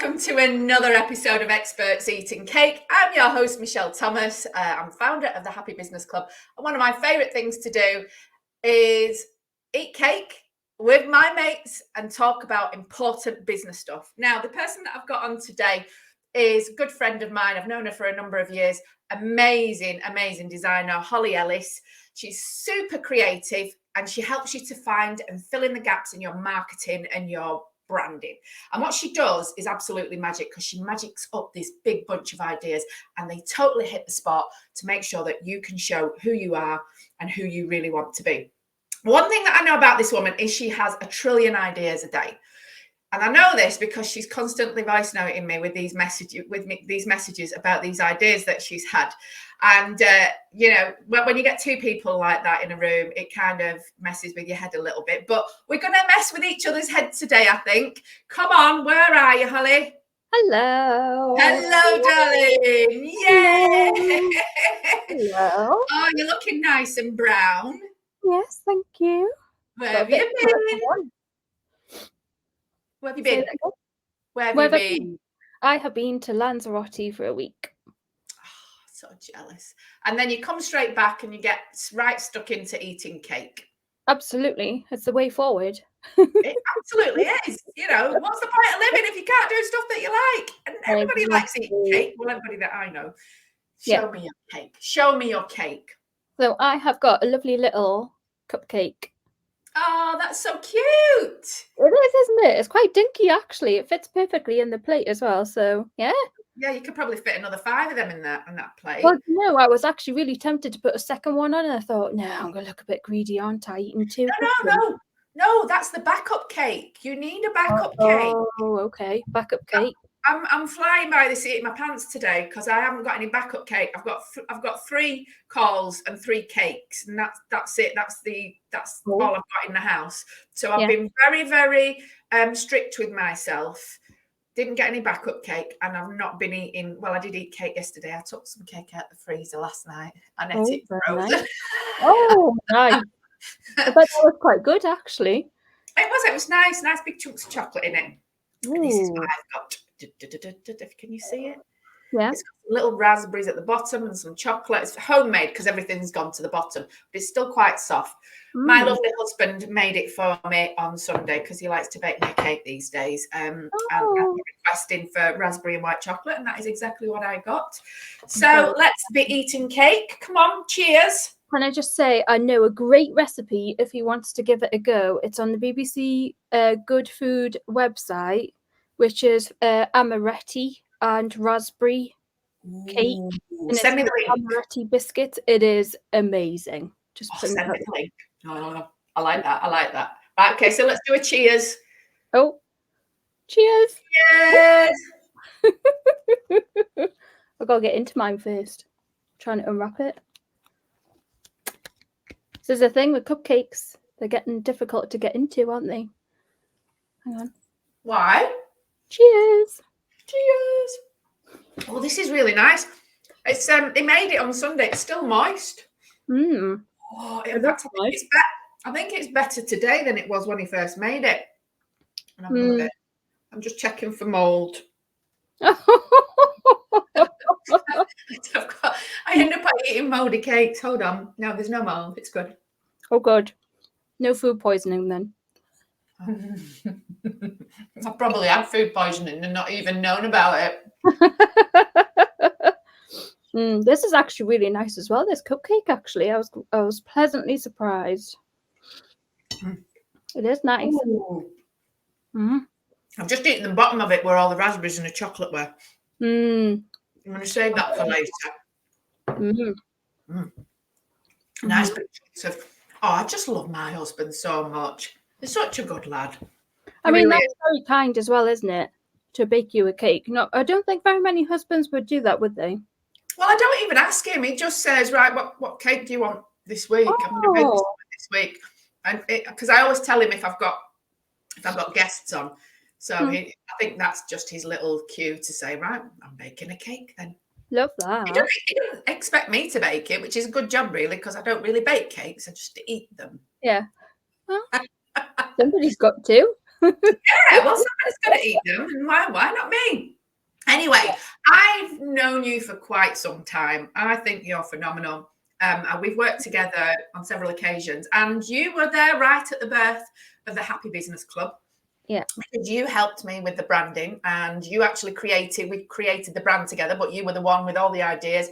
welcome to another episode of Experts Eating Cake. I'm your host, Michelle Thomas. I'm founder of the Happy Business Club. And one of my favourite things to do is eat cake with my mates and talk about important business stuff. Now, the person that I've got on today is a good friend of mine. I've known her for a number of years. Amazing, amazing designer, Hollie Ellis. She's super creative and she helps you to find and fill in the gaps in your marketing and your branding. And what she does is absolutely magic because she magics up this big bunch of ideas and they totally hit the spot to make sure that you can show who you are and who you really want to be. One thing that I know about this woman is she has 1 trillion ideas a day. And I know this because she's constantly voice noting me with these messages about these ideas that she's had. And, you know, when you get two people like that in a room, it kind of messes with your head a little bit. But we're going to mess with each other's heads today, I think. Come on, where are you, Hollie? Hello. Hello, darling. Yay. Hello. Oh, you're looking nice and brown. Yes, thank you. Where have you been? Where have you been? Where have you been? I have been to Lanzarote for a week. Oh, so jealous. And then you come straight back and you get right stuck into eating cake. Absolutely. It's the way forward. It absolutely is. You know, what's the point of living if you can't do stuff that you like? And everybody likes eating cake. Well, everybody that I know. Show me your cake. Show me your cake. So I have got a lovely little cupcake. Oh, that's so cute. It is, isn't it? It's quite dinky, actually. It fits perfectly in the plate as well. So, yeah. Yeah, you could probably fit another 5 of them in that plate. Well, no, I was actually really tempted to put a second one on, and I thought, no, I'm going to look a bit greedy, aren't I? Eating 2. No, that's the backup cake. You need a backup cake. Oh, okay. Backup cake. I'm flying by the seat of my pants today because I haven't got any backup cake. I've got 3 calls and 3 cakes, and that's it. That's all I've got in the house. So I've been very, very strict with myself. Didn't get any backup cake, and I've not been eating. Well, I did eat cake yesterday. I took some cake out the freezer last night and ate it frozen. Nice. Oh, nice. I bet that was quite good, actually. It was nice big chunks of chocolate in it. And this is what I've got. Can you see it? Yeah. It's got little raspberries at the bottom and some chocolate. It's homemade because everything's gone to the bottom, but it's still quite soft. My lovely husband made it for me on Sunday because he likes to bake me a cake these days. And I'm requesting for raspberry and white chocolate, and that is exactly what I got. So let's be eating cake. Come on, cheers. Can I just say, I know a great recipe if he wants to give it a go. It's on the BBC Good Food website, which is amaretti and raspberry cake. And Send me the link. Amaretti biscuits. It is amazing. Just send me the link. Oh, I like that. Right, okay, so let's do a cheers. Oh, cheers. Cheers. I've got to get into mine first. Trying to unwrap it. This is the thing with cupcakes. They're getting difficult to get into, aren't they? Hang on. Why? Cheers. Cheers. Oh, this is really nice. It's they made it on Sunday. It's still moist. Oh, in fact, I think it's better today than it was when he first made it. I'm just checking for mold. I end up eating moldy cakes. Hold on. No, there's no mold. It's good. Oh, good. No food poisoning then. I've probably had food poisoning and not even known about it. This is actually really nice as well. This cupcake, actually, I was pleasantly surprised. It is nice. I've just eaten the bottom of it where all the raspberries and the chocolate were. I'm going to save that for later. Nice big chunks of. Oh, I just love my husband so much. He's such a good lad. I mean, that's very kind as well, isn't it? To bake you a cake. No, I don't think very many husbands would do that, would they? Well, I don't even ask him. He just says, right, what cake do you want this week? I'm going to make this week. And because I always tell him if I've got guests on. So I think that's just his little cue to say, right, I'm baking a cake then. Love that. He doesn't expect me to bake it, which is a good job, really, because I don't really bake cakes. I just eat them. Yeah. Well, somebody's got to. Yeah, well, somebody's got to eat them. And Why not me? Anyway, I've known you for quite some time. I think you're phenomenal. And we've worked together on several occasions, and you were there right at the birth of the Happy Business Club. Yeah. Because you helped me with the branding, and you actually we created the brand together, but you were the one with all the ideas,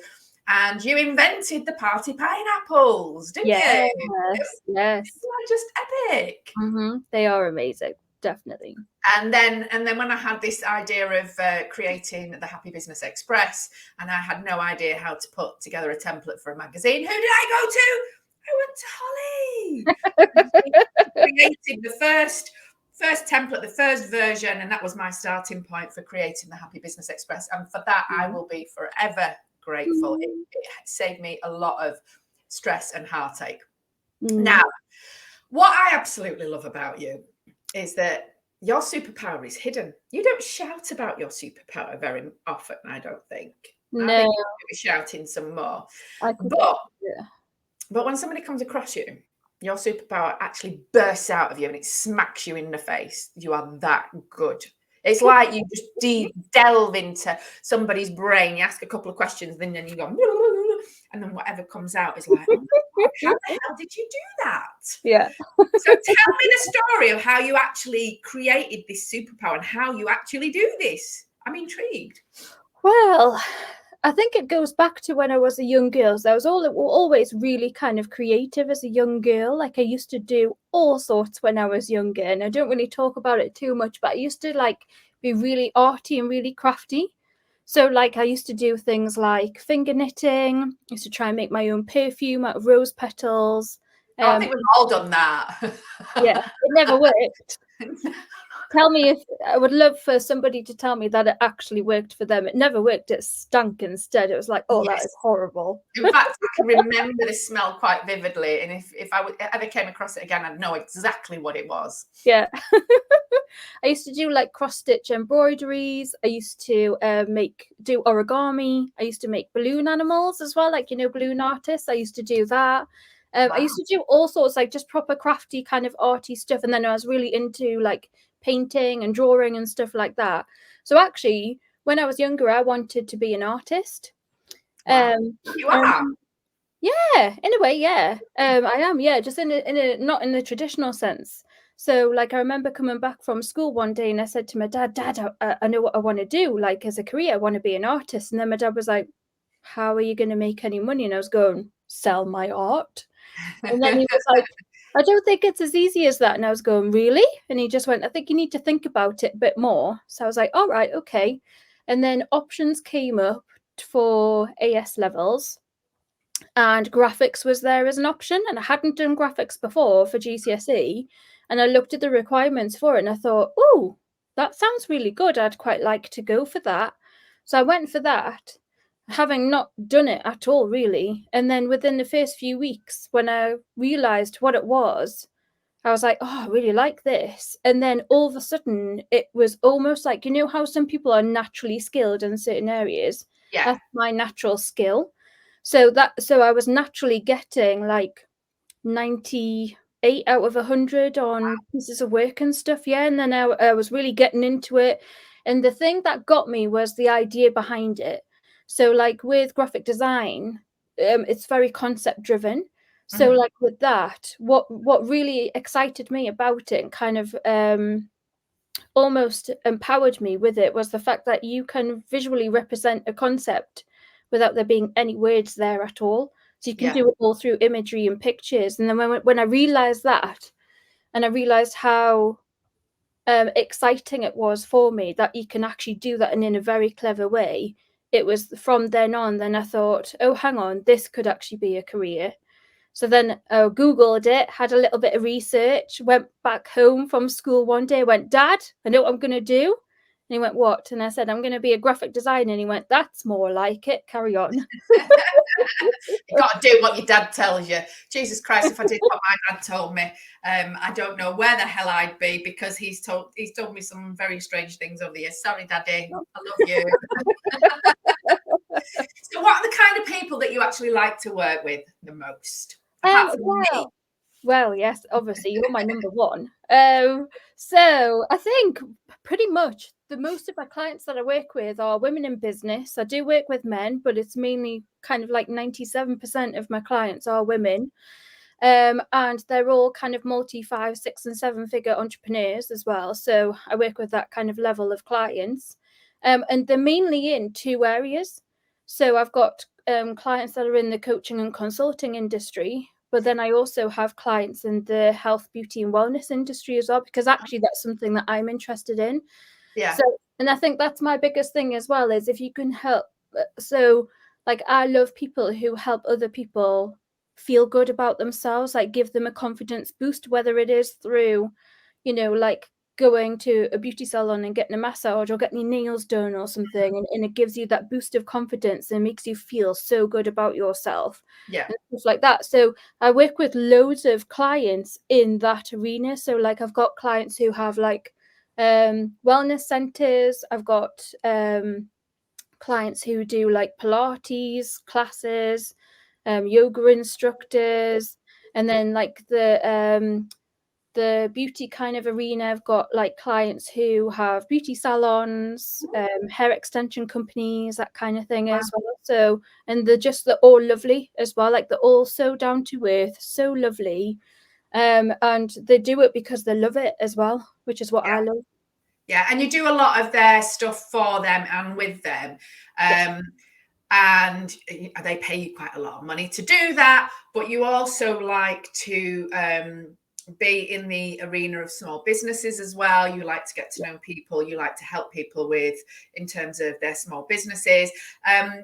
and you invented the party pineapples, didn't Yes, you? yes. They're just epic. They are amazing, definitely. And then when I had this idea of creating the Happy Business Express, and I had no idea how to put together a template for a magazine, who did I go to? I went to Hollie. Created the first template, the first version, and that was my starting point for creating the Happy Business Express. And for that, I will be forever grateful. It saved me a lot of stress and heartache. Now, what I absolutely love about you is that your superpower is hidden. You don't shout about your superpower very often, I don't think. No. I think you should be shouting some more. But when somebody comes across you, your superpower actually bursts out of you and it smacks you in the face. You are that good. It's like you just delve into somebody's brain. You ask a couple of questions, then you go, and then whatever comes out is like, oh my God, how the hell did you do that? Yeah. So tell me the story of how you actually created this superpower and how you actually do this. I'm intrigued. Well, I think it goes back to when I was a young girl. So I was always really kind of creative as a young girl. Like I used to do all sorts when I was younger, and I don't really talk about it too much, but I used to like be really arty and really crafty. So like I used to do things like finger knitting. I used to try and make my own perfume out of rose petals. I think we've all done that. Yeah, it never worked. Tell me if I would love for somebody to tell me that it actually worked for them. It never worked. It stunk instead. It was like, oh, yes. That is horrible. In fact, I can remember the smell quite vividly. And if I ever came across it again, I'd know exactly what it was. Yeah. I used to do like cross-stitch embroideries. I used to do origami. I used to make balloon animals as well, like, balloon artists. I used to do that. Wow. I used to do all sorts, like just proper crafty kind of arty stuff. And then I was really into like painting and drawing and stuff like that. So actually, when I was younger, I wanted to be an artist. Wow. You are? Yeah, in a way, yeah. I am, yeah, just in a not in the traditional sense. So like I remember coming back from school one day and I said to my dad, I know what I want to do, like as a career, I want to be an artist. And then my dad was like, how are you going to make any money? And I was going, sell my art. And then he was like, I don't think it's as easy as that. And I was going, really? And he just went, I think you need to think about it a bit more. So I was like, all right, okay. And then options came up for AS levels and graphics was there as an option. And I hadn't done graphics before for GCSE. And I looked at the requirements for it and I thought, oh, that sounds really good. I'd quite like to go for that. So I went for that, having not done it at all, really. And then within the first few weeks, when I realised what it was, I was like, oh, I really like this. And then all of a sudden, it was almost like, how some people are naturally skilled in certain areas? Yeah. That's my natural skill. So I was naturally getting like 98 out of 100 on pieces of work and stuff. Yeah. And then I was really getting into it. And the thing that got me was the idea behind it. So like with graphic design, it's very concept driven. So like with that, what really excited me about it and kind of almost empowered me with it was the fact that you can visually represent a concept without there being any words there at all. So you can do it all through imagery and pictures. And then when I realized that, and I realized how exciting it was for me that you can actually do that and in a very clever way, it was from then on, then I thought, oh, hang on, this could actually be a career. So then I Googled it, had a little bit of research, went back home from school one day, went, Dad, I know what I'm going to do. And he went, what? And I said, I'm going to be a graphic designer. And he went, that's more like it. Carry on. You got to do what your dad tells you. Jesus Christ, if I did what my dad told me, I don't know where the hell I'd be, because he's told me some very strange things over the years. Sorry, Daddy. I love you. So what are the kind of people that you actually like to work with the most? Apart from me. Well, yes, obviously you're my number one. So I think pretty much the most of my clients that I work with are women in business. I do work with men, but it's mainly kind of like 97% of my clients are women. And they're all kind of multi 5, 6, and 7 figure entrepreneurs as well. So I work with that kind of level of clients. And they're mainly in two areas. So I've got clients that are in the coaching and consulting industry, but then I also have clients in the health, beauty, and wellness industry as well, because actually that's something that I'm interested in. Yeah. So, and I think that's my biggest thing as well, is if you can help. So, like, I love people who help other people feel good about themselves, like give them a confidence boost, whether it is through, like going to a beauty salon and getting a massage or getting your nails done or something, and it gives you that boost of confidence and makes you feel so good about yourself. Yeah. And stuff like that. So I work with loads of clients in that arena. So like I've got clients who have like wellness centers. I've got clients who do like Pilates classes, yoga instructors, and then like the beauty kind of arena. I've got like clients who have beauty salons, hair extension companies, that kind of thing as well. So, and they're all lovely as well. Like they're all so down to earth, so lovely. And they do it because they love it as well, which is what I love. Yeah, and you do a lot of their stuff for them and with them. And they pay you quite a lot of money to do that, but you also like to be in the arena of small businesses as well. You like to get to know people, you like to help people with in terms of their small businesses.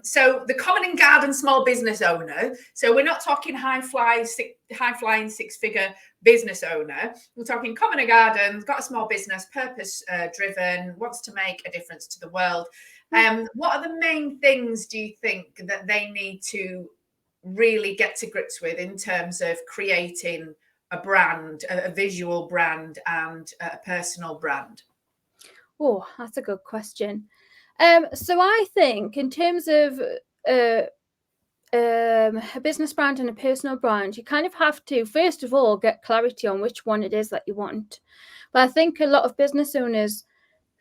So the common and garden small business owner, so we're not talking high-flying 6-figure business owner, we're talking common and garden, got a small business, purpose driven, wants to make a difference to the world. What are the main things do you think that they need to really get to grips with in terms of creating a brand, a visual brand, and a personal brand? Oh, that's a good question. So I think in terms of a business brand and a personal brand, you kind of have to, first of all, get clarity on which one it is that you want. But I think a lot of business owners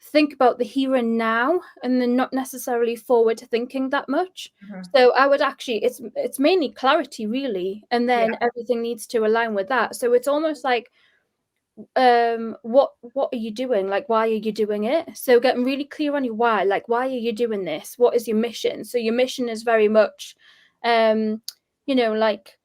think about the here and now, and they're not necessarily forward thinking that much. So I would actually, it's mainly clarity really, and then everything needs to align with that. So it's almost like what are you doing, like why are you doing it? So getting really clear on your why, like why are you doing this, what is your mission? So your mission is very much like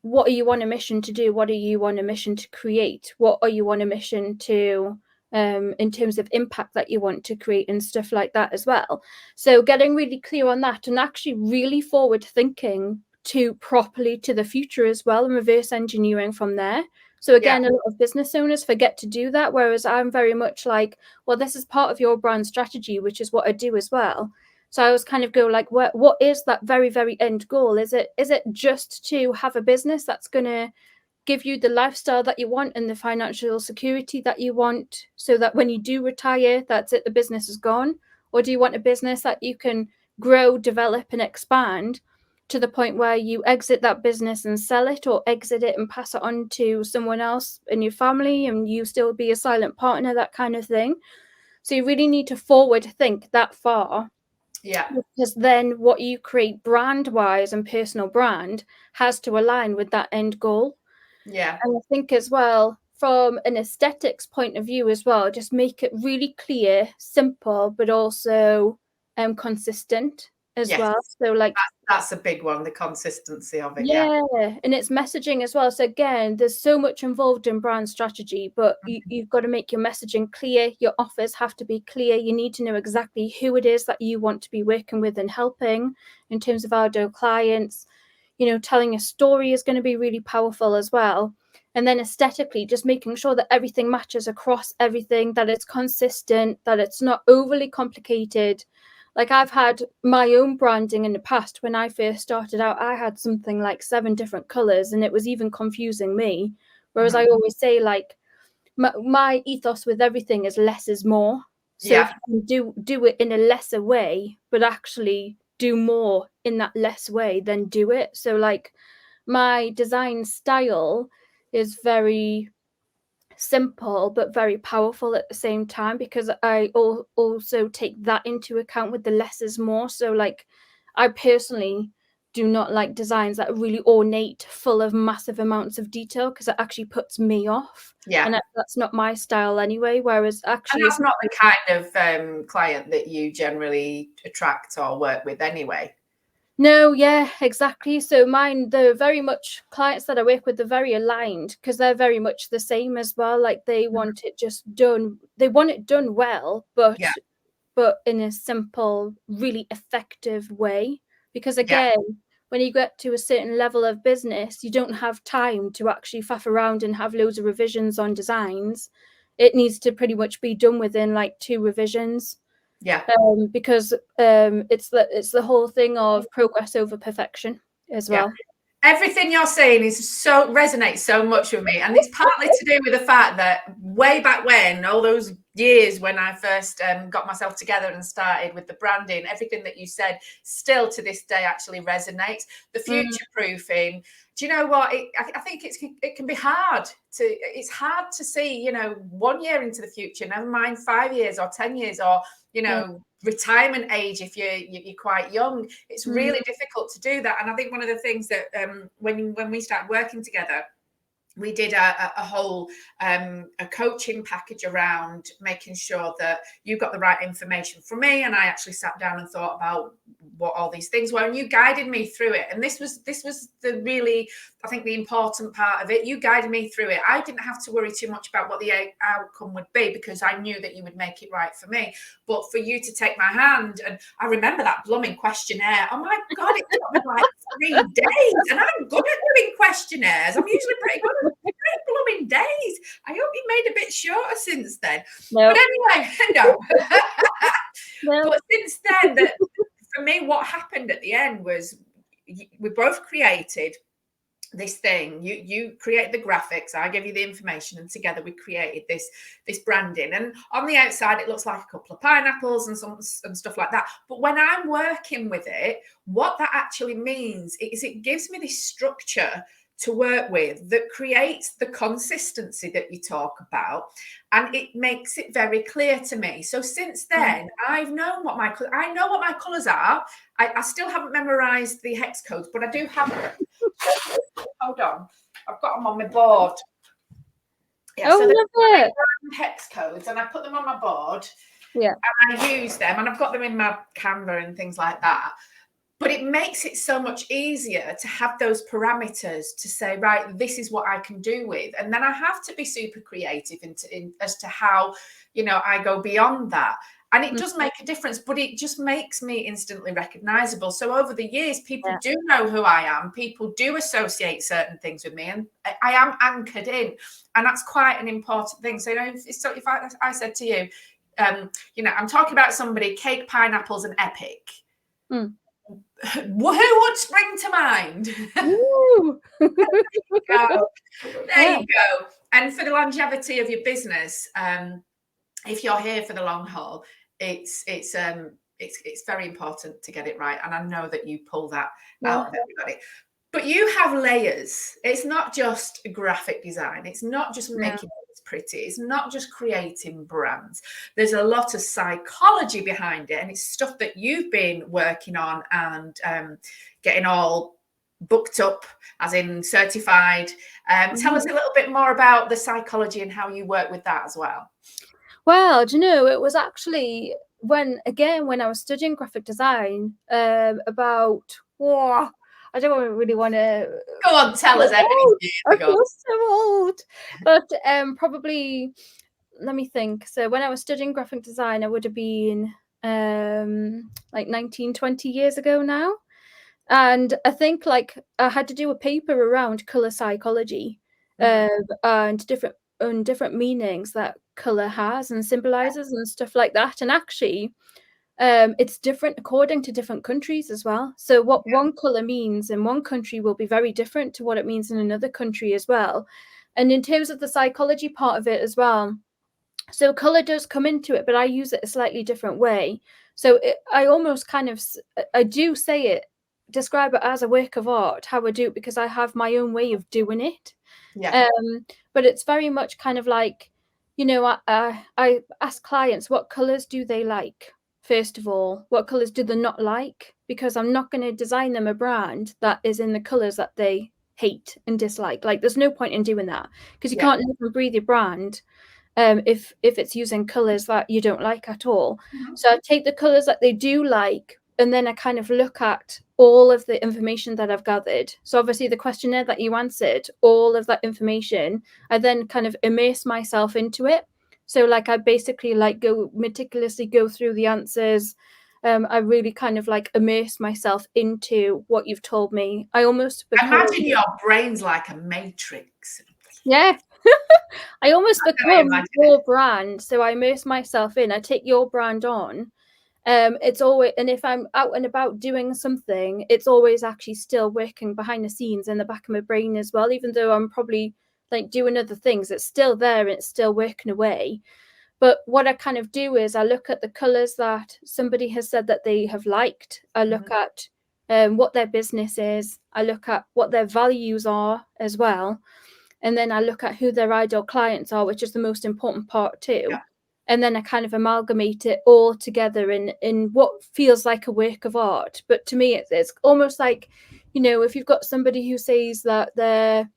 what are you on a mission to do, what are you on a mission to create, what are you on a mission to in terms of impact that you want to create and stuff like that as well. So getting really clear on that and actually really forward thinking to properly to the future as well, and reverse engineering from there. So again, a lot of business owners forget to do that, whereas I'm very much like, well, this is part of your brand strategy, which is what I do as well. So I always kind of go like, what is that very, very end goal? Is it just to have a business that's going to give you the lifestyle that you want and the financial security that you want, so that when you do retire, that's it, the business is gone? Or do you want a business that you can grow, develop, and expand to the point where you exit that business and sell it, or exit it and pass it on to someone else in your family and you still be a silent partner, that kind of thing? So you really need to forward think that far. Yeah. Because then what you create brand wise and personal brand has to align with that end goal. Yeah. And I think as well, from an aesthetics point of view as well, just make it really clear, simple, but also consistent as well. So like that's a big one, the consistency of it. And it's messaging as well. So again, there's so much involved in brand strategy, but you've got to make your messaging clear. Your offers have to be clear. You need to know exactly who it is that you want to be working with and helping in terms of ideal clients. Telling a story is going to be really powerful as well. And then aesthetically, just making sure that everything matches across everything, that it's consistent, that it's not overly complicated. Like I've had my own branding in the past. When I first started out, I had something like 7 different colors, and it was even confusing me. Whereas I always say, like, my ethos with everything is less is more. So if you can do it in a lesser way, but actually do more in that less way, then do it. So like my design style is very simple but very powerful at the same time, because I also take that into account with the less is more. So like, I personally do not like designs that are really ornate, full of massive amounts of detail, because it actually puts me off. Yeah. And that's not my style anyway. Whereas actually, and that's not the kind of client that you generally attract or work with anyway. no, yeah, exactly. So mine, they're very much clients that I work with, they're very aligned, because they're very much the same as well. Like, they want it just done. They want it done well, but Yeah. in a simple, really effective way. Because Yeah. again, when you get to a certain level of business, you don't have time to actually faff around and have loads of revisions on designs. It needs to pretty much be done within like 2 revisions. Yeah. Because it's the whole thing of progress over perfection as Yeah. well. Everything you're saying resonates so much with me, and it's partly to do with the fact that way back when, all those years when I first got myself together and started with the branding, everything that you said still to this day actually resonates. The future proofing. Do you know what? I think it can be hard it's hard to see, 1 year into the future, never mind 5 years or 10 years or, retirement age if you're quite young. It's really difficult to do that. And I think one of the things that when we started working together, we did a whole a coaching package around making sure that you got the right information from me, and I actually sat down and thought about what all these things were, and you guided me through it. And this was the really, I think, the important part of it. You guided me through it. I didn't have to worry too much about what the outcome would be, because I knew that you would make it right for me. But for you to take my hand, and I remember that blooming questionnaire. Oh my God, it took me like 3 days, and I'm good at doing questionnaires. I'm usually pretty good at 3 blooming days. I hope you made a bit shorter since then. No. But anyway, no. No. But since then, for me, what happened at the end was we both created this thing. You create the graphics, I give you the information, and together we created this branding. And on the outside, it looks like a couple of pineapples and stuff like that. But when I'm working with it, what that actually means is it gives me this structure to work with that creates the consistency that you talk about, and it makes it very clear to me. So since then, I've known what my colors are. I still haven't memorized the hex codes, but I do have them. Hold on, I've got them on my board. Yeah, so they're hex codes, and I put them on my board. Yeah, and I use them, and I've got them in my Canva and things like that. But it makes it so much easier to have those parameters to say, right, this is what I can do with. And then I have to be super creative as to how, I go beyond that. And it does make a difference, but it just makes me instantly recognizable. So over the years, people do know who I am. People do associate certain things with me, and I am anchored in. And that's quite an important thing. So, if I said to you, I'm talking about somebody, cake, pineapples, and epic. Who would spring to mind? There you go. And for the longevity of your business, if you're here for the long haul, it's very important to get it right. And I know that you pull that out of everybody. But you have layers. It's not just graphic design. It's not just making it pretty. It's not just creating brands. There's a lot of psychology behind it, and it's stuff that you've been working on and getting all booked up, as in certified. Tell us a little bit more about the psychology and how you work with that as well. Well, do you know, it was actually when I was studying graphic design about I don't really want to go on, tell us everything. I feel so old, but probably, let me think. So when I was studying graphic design, I would have been like 19, 20 years ago now. And I think like I had to do a paper around color psychology and different meanings that color has and symbolizes and stuff like that. And actually, it's different according to different countries as well. So what one color means in one country will be very different to what it means in another country as well. And in terms of the psychology part of it as well, so color does come into it, but I use it a slightly different way. So I almost I do describe it as a work of art, how I do it, because I have my own way of doing it. Yeah. But it's very much kind of like, you know, I ask clients what colors do they like. First of all, what colors do they not like? Because I'm not going to design them a brand that is in the colors that they hate and dislike. Like, there's no point in doing that, because you Yeah. can't live and breathe your brand if it's using colors that you don't like at all. Mhm. So I take the colors that they do like, and then I kind of look at all of the information that I've gathered. So obviously the questionnaire that you answered, all of that information, I then kind of immerse myself into it. So like I basically like go meticulously go through the answers. I really kind of like immerse myself into what you've told me. I almost become, Imagine your brain's like a matrix. yeah. I almost That's how I become imagine it. your brand. So I immerse myself in. I take your brand on. It's always, and if I'm out and about doing something, it's always actually still working behind the scenes in the back of my brain as well. Even though I'm probably like doing other things, it's still there and it's still working away. But what I kind of do is I look at the colors that somebody has said that they have liked. I look Mhm. at what their business is. I look at what their values are as well. And then I look at who their ideal clients are, which is the most important part too. Yeah. And then I kind of amalgamate it all together in what feels like a work of art. But to me, it's almost like, you know, if you've got somebody who says that their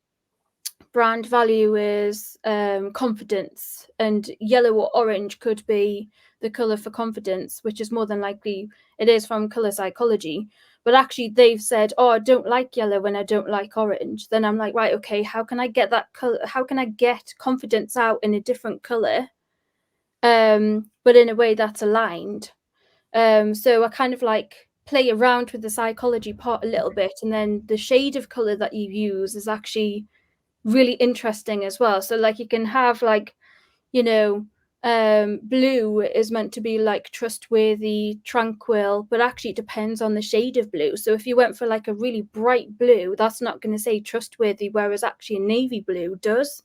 brand value is confidence, and yellow or orange could be the color for confidence, which is more than likely it is from color psychology. But actually they've said, oh, I don't like yellow and I don't like orange. Then I'm like, right, okay, how can I get that color, how can I get confidence out in a different color, but in a way that's aligned? So I kind of like play around with the psychology part a little bit, and then the shade of color that you use is actually really interesting as well. So like you can have like, you know, blue is meant to be like trustworthy, tranquil, but actually it depends on the shade of blue. So if you went for like a really bright blue, that's not going to say trustworthy, whereas actually a navy blue does.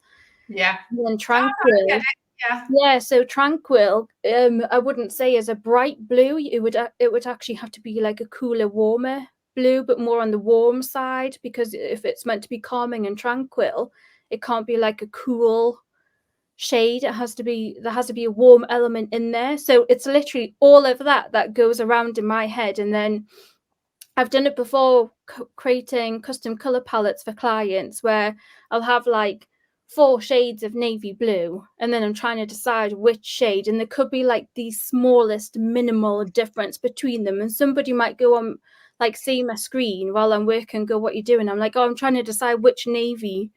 Yeah. And then Oh, I get tranquil, it. Yeah. yeah, so tranquil, I wouldn't say as a bright blue. It would actually have to be like a cooler, warmer blue, but more on the warm side, because if it's meant to be calming and tranquil, it can't be like a cool shade. There has to be a warm element in there. So it's literally all of that goes around in my head. And then I've done it before, creating custom color palettes for clients, where I'll have like 4 shades of navy blue, and then I'm trying to decide which shade, and there could be like the smallest minimal difference between them. And somebody might go on, like, see my screen while I'm working, go, what are you doing? I'm like, oh, I'm trying to decide which navy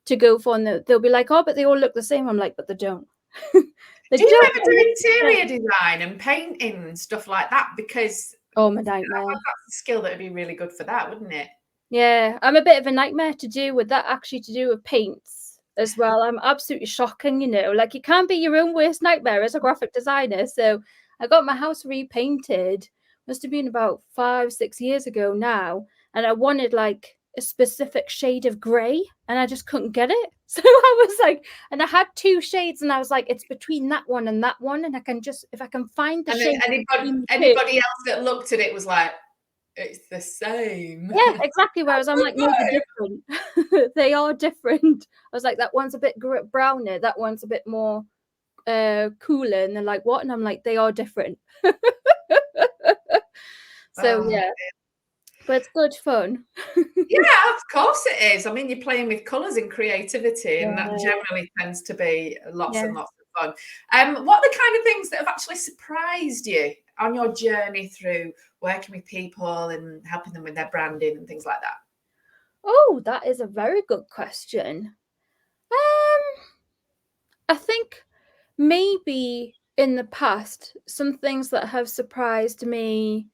to go for, and they'll be like, oh, but they all look the same. I'm like, but they don't. They Do you don't ever all look do the interior same. design and painting and stuff like that? Because Oh, my nightmare. that's a skill that would be really good for that, wouldn't it? Yeah, I'm a bit of a nightmare to do with that, actually, to do with paints as well. I'm absolutely shocking, you know, like you can't be your own worst nightmare as a graphic designer. So I got my house repainted, must have been about 5, 6 years ago now. And I wanted like a specific shade of grey, and I just couldn't get it. So I was like, and I had 2 shades, and I was like, it's between that one and that one. And I can just, if I can find the And shade between the two. anybody else that looked at it was like, it's the same. Yeah, exactly. Whereas I'm like, no, they're different. They are different. I was like, that one's a bit browner, that one's a bit more cooler, and they're like, what? And I'm like, they are different. So Oh, yeah, but it's good fun. yeah, of course it is. I mean, you're playing with colours and creativity, and that Yeah, generally tends to be lots yeah. and lots of fun. What are the kind of things that have actually surprised you on your journey through working with people and helping them with their branding and things like that? Oh, that is a very good question. I think maybe in the past, some things that have surprised me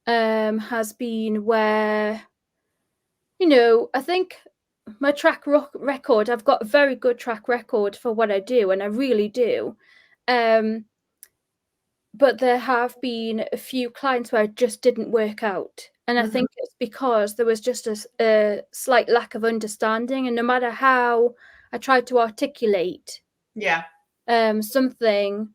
has been where, you know, I think my record, I've got a very good track record for what I do, and I really do. Um, but there have been a few clients where it just didn't work out. And I Mhm. think it's because there was just a slight lack of understanding. And no matter how I tried to articulate Yeah. something,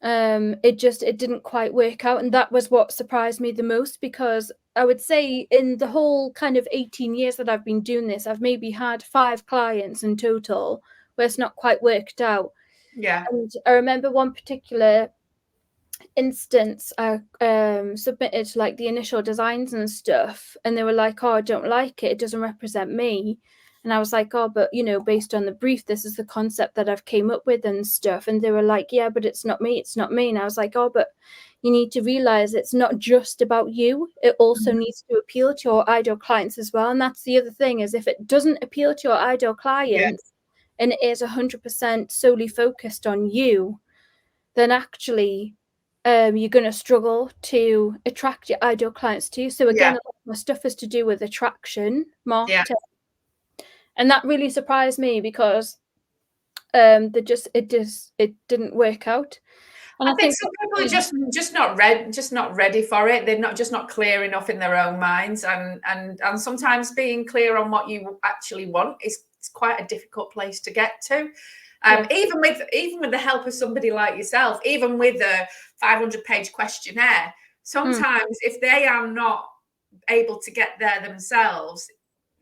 it didn't quite work out. And that was what surprised me the most, because I would say in the whole kind of 18 years that I've been doing this, I've maybe had 5 clients in total where it's not quite worked out. Yeah. And I remember one particular instance, I submitted like the initial designs and stuff, and they were like, oh, I don't like it, it doesn't represent me. And I was like, oh, but you know, based on the brief, this is the concept that I've came up with and stuff. And they were like, yeah, but it's not me, it's not me. And I was like, oh, but you need to realize it's not just about you, it also needs to appeal to your ideal clients as well. And that's the other thing, is if it doesn't appeal to your ideal clients, and it is 100% solely focused on you, then actually you're going to struggle to attract your ideal clients too. So again, a lot of my stuff is to do with attraction marketing, and that really surprised me because it didn't work out. And I think some people are just not ready for it. They're not clear enough in their own minds, and sometimes being clear on what you actually want is quite a difficult place to get to. Even with the help of somebody like yourself, even with a 500-page questionnaire, sometimes if they are not able to get there themselves,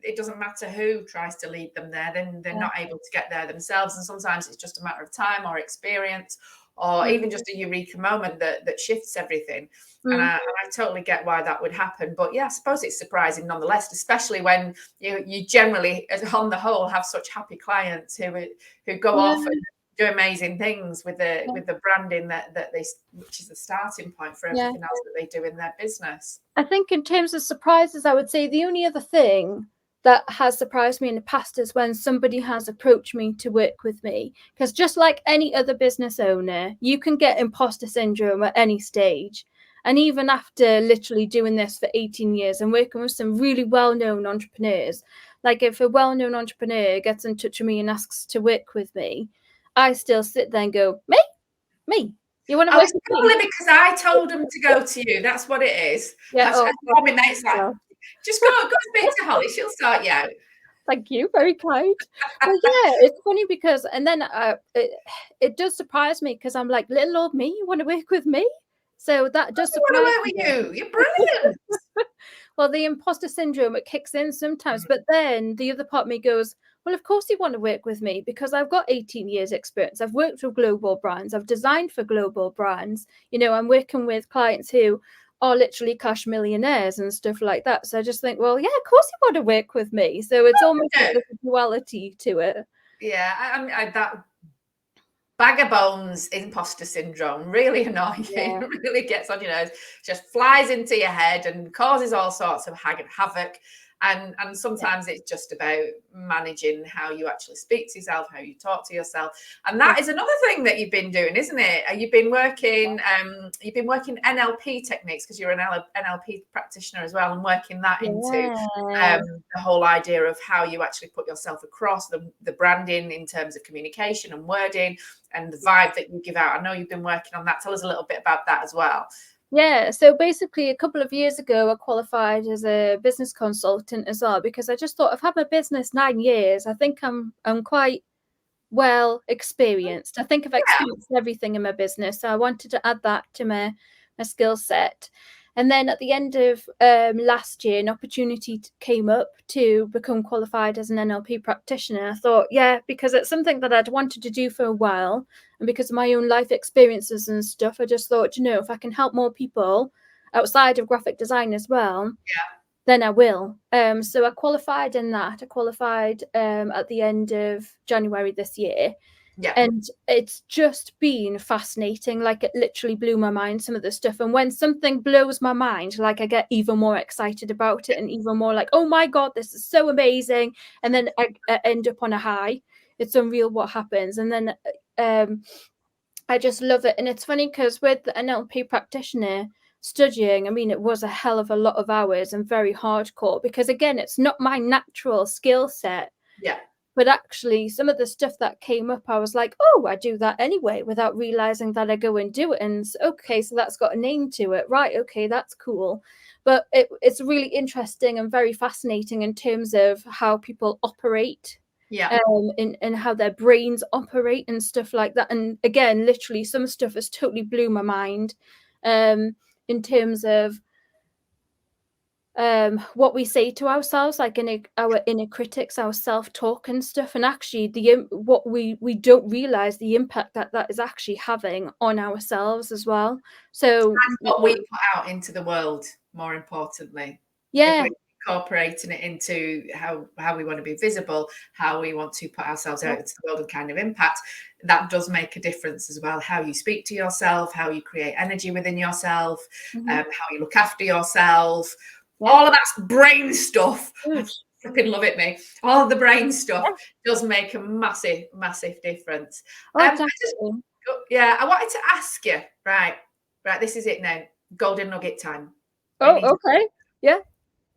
it doesn't matter who tries to lead them there, then they're not able to get there themselves. And sometimes it's just a matter of time or experience, or even just a eureka moment that shifts everything. And I totally get why that would happen. But yeah, I suppose it's surprising nonetheless, especially when you generally, on the whole, have such happy clients who go off and do amazing things with the branding that they, which is the starting point for everything else that they do in their business. I think in terms of surprises, I would say the only other thing that has surprised me in the past is when somebody has approached me to work with me. Because just like any other business owner, you can get imposter syndrome at any stage. And even after literally doing this for 18 years and working with some really well-known entrepreneurs, like if a well-known entrepreneur gets in touch with me and asks to work with me, I still sit there and go, me. You want to work with probably me? Because I told them to go to you. That's what it is. Yeah. My mate's like, just go speak to Hollie. She'll sort you out. Thank you, very kind. But yeah, it's funny because, and then it does surprise me because I'm like, little old me, you want to work with me? So that does surprise me. I want to work with you. You're brilliant. Well, the imposter syndrome, it kicks in sometimes, but then the other part of me goes, well, of course you want to work with me because I've got 18 years experience. I've worked with global brands. I've designed for global brands. You know, I'm working with clients who are literally cash millionaires and stuff like that. So I just think, well, yeah, of course you want to work with me. So it's almost like there's a duality to it. Yeah, I that bag of bones imposter syndrome really annoying. Yeah. It really gets on your nerves. Just flies into your head and causes all sorts of havoc. And sometimes it's just about managing how you actually speak to yourself, how you talk to yourself. And that is another thing that you've been doing, isn't it? You've been working NLP techniques, because you're an NLP practitioner as well, and working that into the whole idea of how you actually put yourself across, the branding in terms of communication and wording and the vibe that you give out. I know you've been working on that. Tell us a little bit about that as well. Yeah, so basically a couple of years ago, I qualified as a business consultant as well, because I just thought I've had my business 9 years. I think I'm quite well experienced. I think I've experienced everything in my business. So I wanted to add that to my skill set. And then at the end of last year, an opportunity came up to become qualified as an NLP practitioner. I thought, yeah, because it's something that I'd wanted to do for a while. And because of my own life experiences and stuff, I just thought, you know, if I can help more people outside of graphic design as well, then I will. So I qualified in that. I qualified at the end of January this year. Yeah. And it's just been fascinating. Like, it literally blew my mind, some of the stuff. And when something blows my mind, like, I get even more excited about it and even more like, oh my God, this is so amazing. And then I end up on a high. It's unreal what happens. And then I just love it. And it's funny because with the NLP practitioner studying, I mean, it was a hell of a lot of hours and very hardcore, because again, it's not my natural skill set. Yeah. But actually, some of the stuff that came up, I was like, oh, I do that anyway, without realizing that I go and do it. And okay, so that's got a name to it. Right. Okay, that's cool. But it's really interesting and very fascinating in terms of how people operate. Yeah. And how their brains operate and stuff like that. And again, literally, some stuff has totally blew my mind in terms of what we say to ourselves, like our inner critics, our self-talk and stuff, and actually what we don't realize the impact that is actually having on ourselves as well. So what we put out into the world, more importantly. yeah, If we're incorporating it into how we want to be visible, how we want to put ourselves out into the world and kind of impact, that does make a difference as well. How you speak to yourself, how you create energy within yourself, how you look after yourself. All of that's brain stuff. I fucking love it, me. All of the brain stuff does make a massive, massive difference. I wanted to ask you, right, this is it now. Golden nugget time. Okay. Yeah.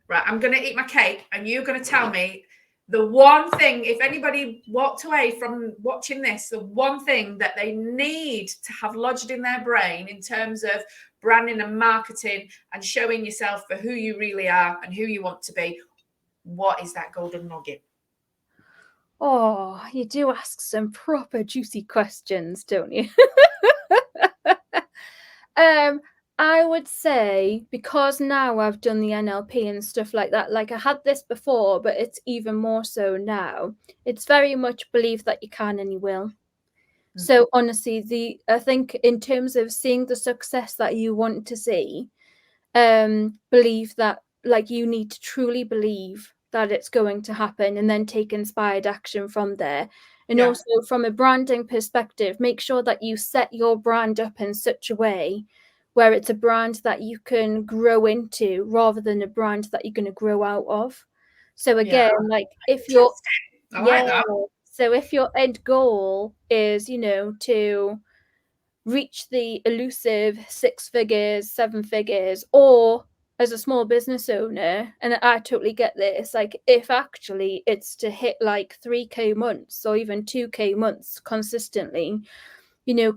Right, I'm going to eat my cake and you're going to tell me the one thing, if anybody walked away from watching this, the one thing that they need to have lodged in their brain in terms of branding and marketing and showing yourself for who you really are and who you want to be. What is that golden nugget? Oh, you do ask some proper juicy questions, don't you? I would say, because now I've done the NLP and stuff like that, like I had this before, but it's even more so now. It's very much believe that you can and you will. So honestly, I think in terms of seeing the success that you want to see, believe that, like, you need to truly believe that it's going to happen and then take inspired action from there. And also from a branding perspective, make sure that you set your brand up in such a way where it's a brand that you can grow into rather than a brand that you're going to grow out of. So again, like if you're so if your end goal is, to reach the elusive 6 figures, 7 figures, or as a small business owner, and I totally get this, like if actually it's to hit like 3K months or even 2K months consistently,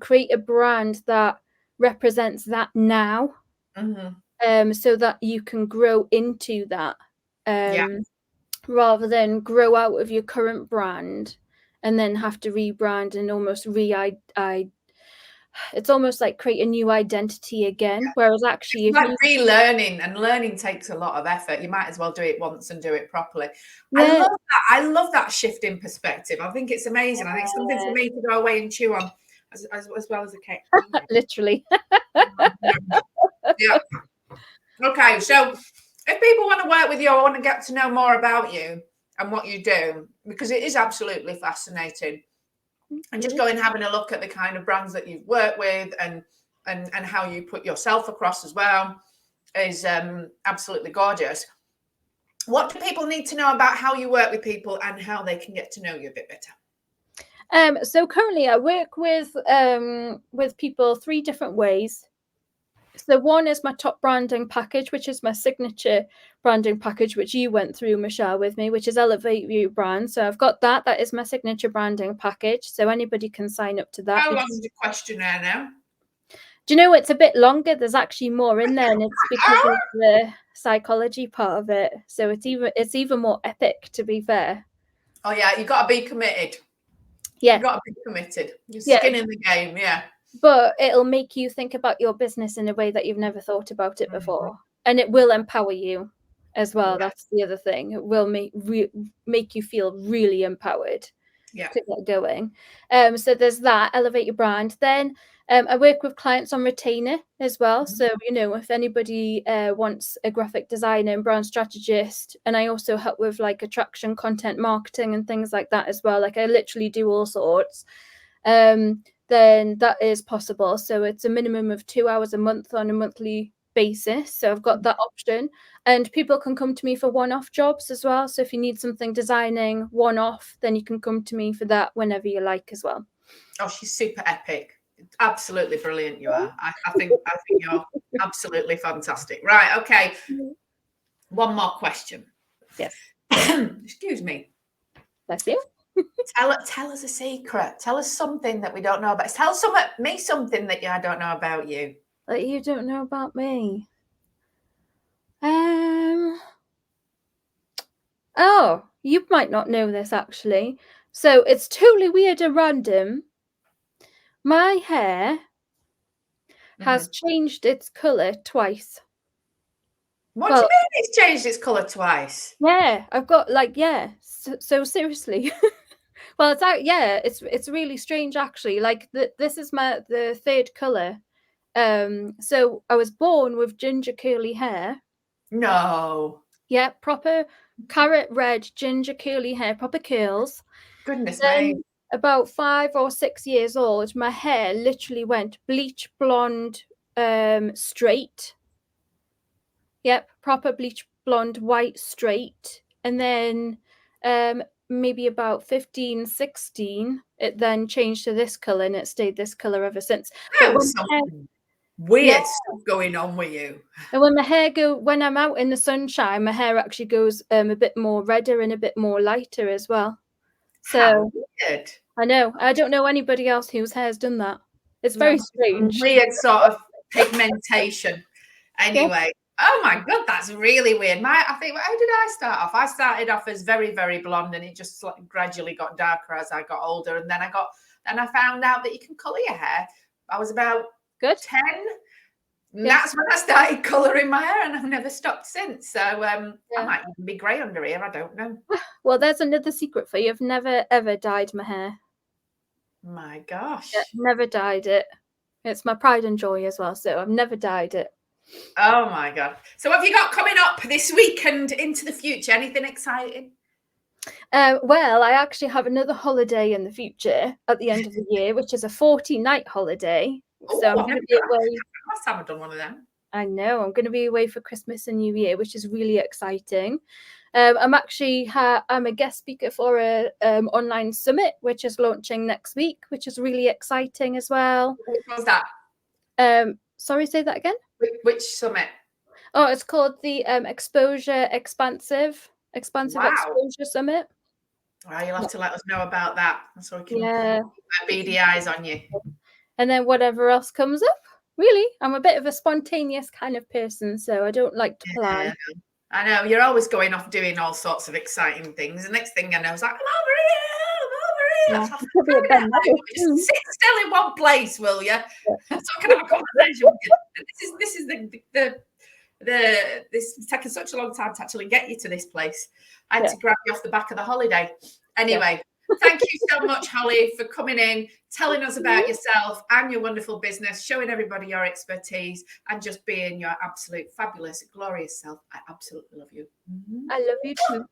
create a brand that represents that now, so that you can grow into that, rather than grow out of your current brand and then have to rebrand and almost it's almost like create a new identity again. Whereas actually, it's like relearning, and learning takes a lot of effort. You might as well do it once and do it properly. I love that. I love that shift in perspective. I think it's amazing. I think it's something for me to go away and chew on as well as a cake. Literally. Yeah. Okay, so if people want to work with you or want to get to know more about you and what you do, because it is absolutely fascinating, and just going having a look at the kind of brands that you've worked with and how you put yourself across as well is absolutely gorgeous. What do people need to know about how you work with people and how they can get to know you a bit better? So currently I work with people 3 different ways. So one is my top branding package, which is my signature branding package, which you went through, Michelle, with me, which is Elevate Your Brand. So I've got that. That is my signature branding package. So anybody can sign up to that. How long is the questionnaire now? Do you know, it's a bit longer. There's actually more in there, and it's because of the psychology part of it. So it's even more epic, to be fair. Oh yeah, you've got to be committed. Yeah, you've got to be committed. You're skin in the game, But it'll make you think about your business in a way that you've never thought about it before, and it will empower you as well. That's the other thing. It will make you feel really empowered to get going. So there's that. Elevate your brand. Then I work with clients on retainer as well. So if anybody wants a graphic designer and brand strategist, and I also help with like attraction, content marketing, and things like that as well. Like I literally do all sorts. Then that is possible. So it's a minimum of 2 hours a month on a monthly basis. So I've got that option, and people can come to me for one-off jobs as well. So if you need something designing one-off, then you can come to me for that whenever you like as well. Oh, she's super epic. Absolutely brilliant you are. I think you're absolutely fantastic. Right, okay. One more question. Yes. Excuse me. Bless you. Tell us a secret. Tell us something that we don't know about. Tell me something that I don't know about you. That you don't know about me. Oh, you might not know this actually. So it's totally weird and random. My hair has changed its colour twice. What do Well, you mean it's changed its colour twice? yeah, I've got like, yeah. So seriously. Well, it's out. Yeah, it's really strange actually. Like this is the third color. So I was born with ginger curly hair. No. Yeah, proper carrot red ginger curly hair, proper curls. Goodness me. Then about 5 or 6 years old, my hair literally went bleach blonde, straight. Yep, proper bleach blonde, white, straight. And then maybe about 15, 16, it then changed to this colour and it stayed this colour ever since. But There when was my hair, something yeah, weird stuff going on with you. and when I'm out in the sunshine, my hair actually goes a bit more redder and a bit more lighter as well. How So weird. I know. I don't know anybody else whose hair's done that. It's very strange. Weird sort of pigmentation. Yeah. Anyway, oh my God, that's really weird. I think, how did I start off? I started off as very, very blonde, and it just like gradually got darker as I got older. And then I found out that you can colour your hair. I was about Good. 10. And Yeah. that's when I started colouring my hair, and I've never stopped since. So I Yeah. might even be grey under here. I don't know. Well, there's another secret for you. I've never ever dyed my hair. My gosh. Yeah, never dyed it. It's my pride and joy as well. So I've never dyed it. Oh my God. So what have you got coming up this week and into the future? Anything exciting? Well, I actually have another holiday in the future at the end of the year, which is a 40-night holiday. So I'm going to be away. Last time I've done one of them. I know. I'm going to be away for Christmas and New Year, which is really exciting. I'm a guest speaker for a online summit, which is launching next week, which is really exciting as well. Which was that? Sorry, say that again. Which summit? Oh, it's called the Expansive Exposure Summit. Well, you'll have to let us know about that so we can keep our beady eyes on you. And then whatever else comes up. Really, I'm a bit of a spontaneous kind of person, so I don't like to plan. Yeah, I know. You're always going off doing all sorts of exciting things. The next thing I know is like, I'm over here. Just sit still in one place, will you? So I can have a conversation with you. This is it's taken such a long time to actually get you to this place. I had to grab you off the back of the holiday. Anyway, thank you so much, Hollie, for coming in, telling us about yourself and your wonderful business, showing everybody your expertise, and just being your absolute fabulous, glorious self. I absolutely love you. I love you too.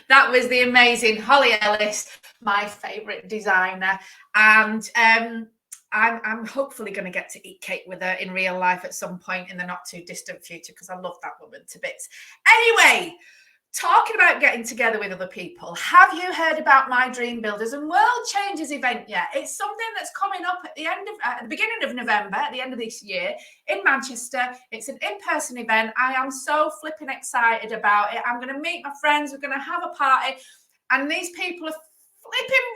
That was the amazing Hollie Ellis, my favourite designer. And I'm hopefully going to get to eat cake with her in real life at some point in the not too distant future, because I love that woman to bits. Anyway, talking about getting together with other people, have you heard about my Dream Builders and World Changers event yet? It's something that's coming up at the beginning of November, at the end of this year in Manchester. It's an in-person event. I am so flipping excited about it. I'm going to meet my friends. We're going to have a party, and these people are flipping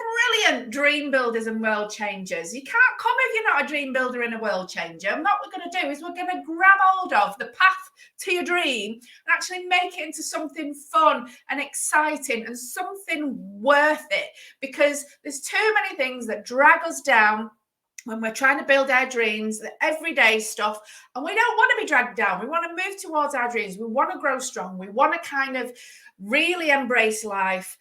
brilliant dream builders and world changers. You can't come if you're not a dream builder and a world changer. And what we're going to do is we're going to grab hold of the path to your dream and actually make it into something fun and exciting and something worth it, because there's too many things that drag us down when we're trying to build our dreams, the everyday stuff, and we don't want to be dragged down. We want to move towards our dreams. We want to grow strong. We want to kind of really embrace life,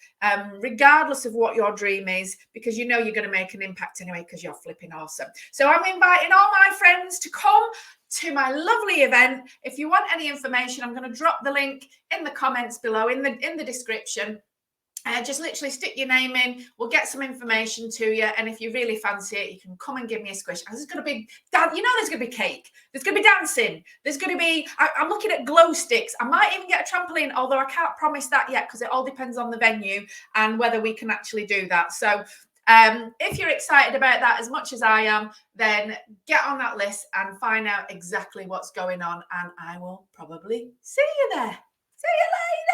regardless of what your dream is, because you know you're going to make an impact anyway, because you're flipping awesome. So I'm inviting all my friends to come to my lovely event. If you want any information, I'm going to drop the link in the comments below, in the description. Just literally stick your name in. We'll get some information to you. And if you really fancy it, you can come and give me a squish. There's going to be, there's going to be cake. There's going to be dancing. There's going to be, I'm looking at glow sticks. I might even get a trampoline, although I can't promise that yet, because it all depends on the venue and whether we can actually do that. So if you're excited about that as much as I am, then get on that list and find out exactly what's going on. And I will probably see you there. See you later.